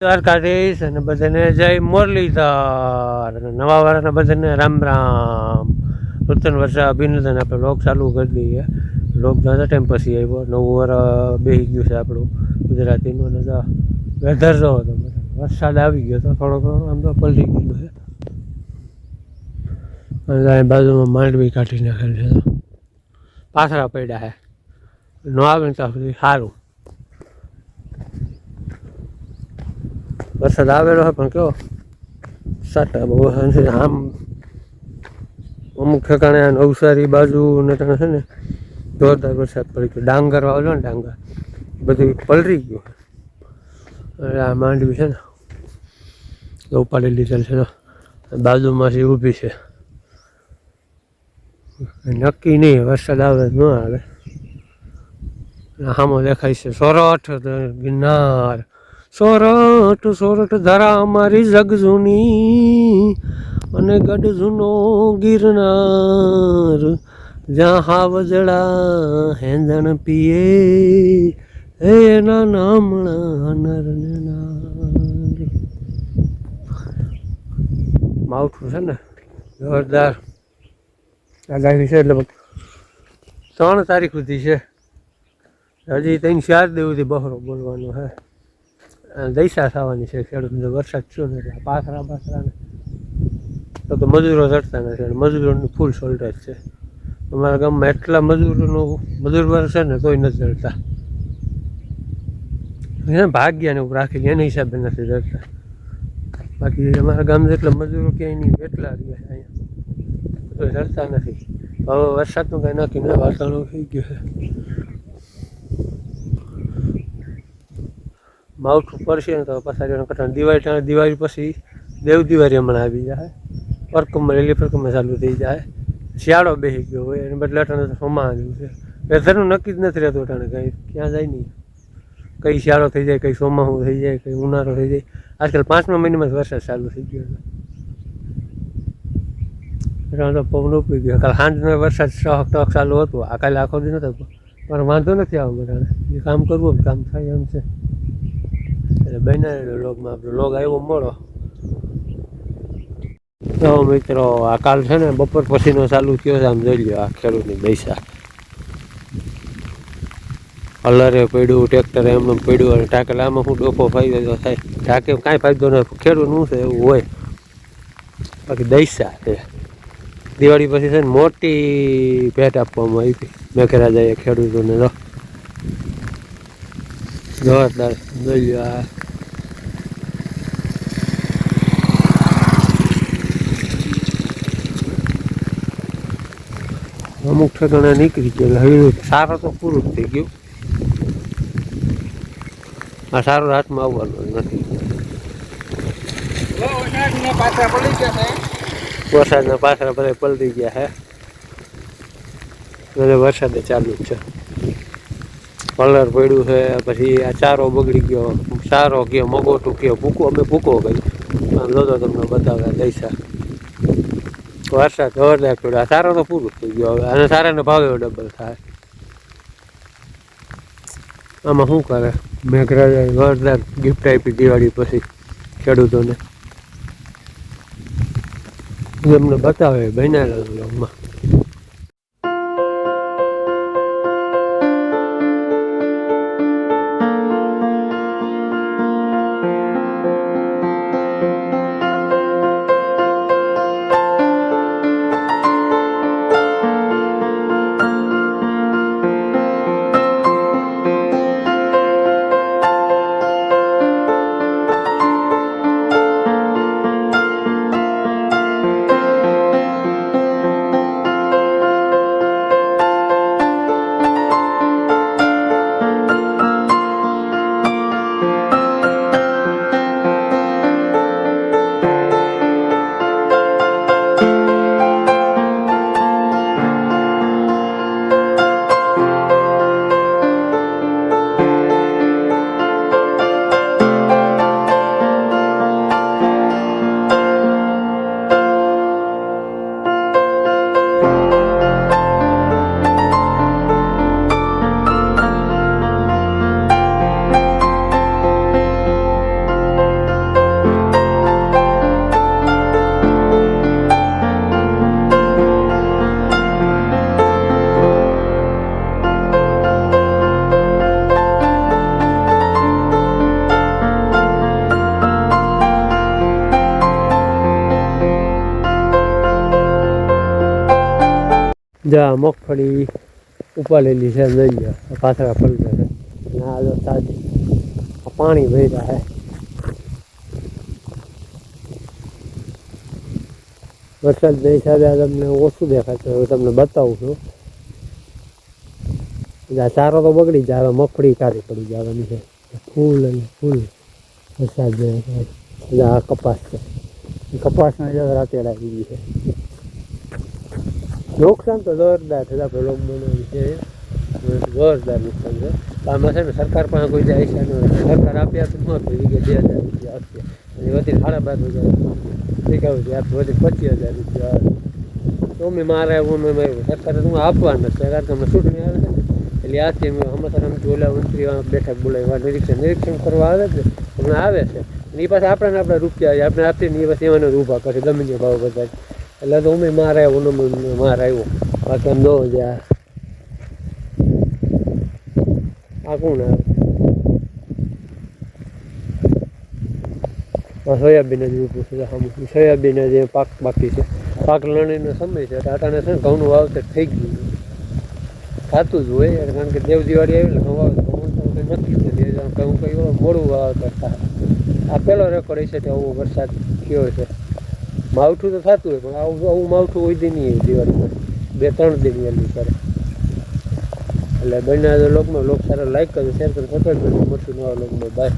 દ્વારકાધીશ અને બધાને જય મુરલીધર અને નવા વર્ષના બધાને રામ રામ. નૂતન વર્ષે અભિનંદન. આપણે લોક ચાલુ કરી દઈએ. લોક ઘણા ટાઈમ પછી આવ્યો. નવું વર્ષ બેસી ગયું છે આપણું ગુજરાતીનું. અને વેધર જો તો વરસાદ આવી ગયો તો થોડો ઘણો આમ તો પલટી ગયેલું છે. અને બાજુમાં માંડવી કાઢી નાખેલ છે. પાથરા પડ્યા છે. ન આવે ને ત્યાં સુધી સારું. વરસાદ આવેલો હોય પણ કેવો સાટા બહુ આમ અમુક ઠેકાણે નવસારી બાજુ ને તને છે ને જોરદાર વરસાદ પડી ગયો. ડાંગર વાવેલો ને ડાંગર બધું પલરી ગયું. એટલે આ માંડવી છે ને ઉપાડી લીધેલ છે. બાજુમાંથી ઊભી છે. નક્કી નહીં વરસાદ આવે ન આવે. આમાં દેખાય છે સોરઠ ગિરનાર. સોરઠ સોરઠ ધરા અમારી જગ જૂની અને ગઢ જૂનો ગિરનાર જ્યાં હાવજડા હેંદણ પીએ એના નામણા નર ને નાર. માવઠું છે ને જોરદાર આગાહી છે. એટલે 3 તારીખ સુધી છે. હજી 3-4 દિવસથી બહરો બોલવાનો હે. દૈસા થવાની છે ખેડૂતને. વરસાદ થયો ને એટલે પાથરા ને તો મજૂરો ચડતા નથી. મજૂરોની ફૂલ શોર્ટેજ છે અમારા ગામમાં. એટલા મજૂર વર્ગ છે ને તોય નથી ચડતા. એને ભાગ્યાને ઉપર રાખી એના હિસાબે નથી ચડતા. બાકી અમારા ગામ જેટલા મજૂરો ક્યાંય નહીં એટલા રહ્યા છે અહીંયા તો ચડતા નથી. હવે વરસાદનું કંઈ નક્કી ના. વાતાવરણ થઈ ગયું છે. માવઠું પડશે ને તો પાછા દિવાળી પછી દેવ દિવાળી હમણાં આવી જાય. પરકમમાં લીલી પરકમમાં ચાલુ થઈ જાય. શિયાળો બેસી ગયો હોય એને બદલે અટાણે તો સોમાં આવ્યું છે. વેધરનું નક્કી જ નથી રહેતું અટાણે કંઈ. ક્યાં જાય નહીં. કઈ શિયાળો થઈ જાય, કઈ ચોમાસું થઈ જાય, કઈ ઉનાળો થઈ જાય. આજકાલ 5મા મહિનામાં જ વરસાદ ચાલુ થઈ ગયો છે. એટલે તો પવન ઉપડી ગયો. કાલે સાંજનો વરસાદ ટક ચાલુ હતું. આ કાલે આખો દી નતો પણ વાંધો નથી આવે બધાને. એ કામ કરવું કામ થાય એમ છે. એટલે બનાવેલો લોગમાં આપણો લોગ આવ્યો મળો તો મિત્રો. આ કાલ છે ને બપોર પછીનો ચાલુ થયો છે. આમ જોઈ લ્યો આ ખેડૂતની દૈસા. હલરે પડ્યું, ટ્રેક્ટર એમને પડ્યું અને ટાંકેલ. આમાં શું ડોફો ફાયદો થાય? ટાંકે કાંઈ ફાયદો નથી. ખેડૂતનું છે એવું હોય. બાકી દૈસા છે. દિવાળી પછી છે ને મોટી ભેટ આપવામાં આવી હતી મેઘરાજાએ ખેડૂતોને. જોરદાર જોઈ લો આ. અમુક ઠેકાણે નીકળી ગયો. હવે સારો તો પૂરું જ થઈ ગયું. આ સારો હાથમાં આવવાનો નથી. વરસાદના પાછળ બધા પલટી ગયા છે. વરસાદે ચાલુ જ છે. કલર પડ્યું છે. પછી આ ચારો બગડી ગયો. ચારો કયો મગોટું કયો ભૂકો. અમે ભૂકો ગઈ આમ જોતો તમને બતાવે દૈસા. વરસાદ જોરદાર પડ્યો. આ સારો તો પૂરું થઈ ગયો. હવે અને સારાનો ભાવ એવો ડબલ થાય. આમાં શું કરે મેઘરાજાએ જોરદાર ગિફ્ટ આપી દિવાળી પછી ખેડૂતોને. એમને બતાવે બનાવેલા. જા મગફળી ઉપાડેલી છે લઈ ગયા પાછળ ફરતા છે ના જો તાજી પાણી ભર્યા છે વરસાદના હિસાબે તમને ઓછું દેખાશે હવે તમને બતાવું છું ચારો તો બગડી જાય મગફળી કાઢી પડી જવાની છે ફૂલ અને ફૂલ વરસાદ આ કપાસ છે કપાસના રાતે લાગી ગઈ છે નુકસાન તો જોરદાર છે આપણે લોક બનાવી છે જોરદાર નુકસાન છે આમાં છે ને સરકાર પાસે કોઈ જાય છે સરકાર આપ્યા તો ન આપી કે 2000 રૂપિયા આપશે અને વધી 12,500 શીખવું છે આપણે વધી 25,000 રૂપિયા તો મેં મારે સરકારે હું આપવાના સરકાર તમને ચૂંટણી આવે છે એટલે આથી હમણાં અમે ઓલા મંત્રી બેઠક બોલાવ્યા નિરીક્ષણ કરવા આવે છે હમણાં આવે છે એ પાસે આપણને આપણા રૂપિયા આપણે આપીને એ પછી એમને ઊભા કરે ગમે તે ભાવ બધા એટલે તો અમે મારે આવ્યો મારે આવ્યો બાકી એમ ન જાય આ કોણ આવે સોયાબીન જ પૂછું સોયાબીન જે પાક બાકી છે પાક લણીનો સમય છે ટાટાને છે ને ઘઉંનું વાવતર થઈ ગયું થતું જ હોય કારણ કે દેવ દિવાળી આવી એટલે ઘઉં વાવે ઘઉં નક્કી નથી ઘઉં કઈ મોડું વાવતર થાય આ પહેલો રેકોર્ડ છે કે આવો વરસાદ થયો છે માવઠું તો થતું હોય પણ આવું માવઠું હોય દી નહીં દિવાળીમાં 2-3 દિન વહેલું કરે એટલે બંને લોકમાં લોક સારા લાઈક કરજો શેર કરજો સબસ્ક્રાઈબ કરજો મળશું નવા લોકમાં બાય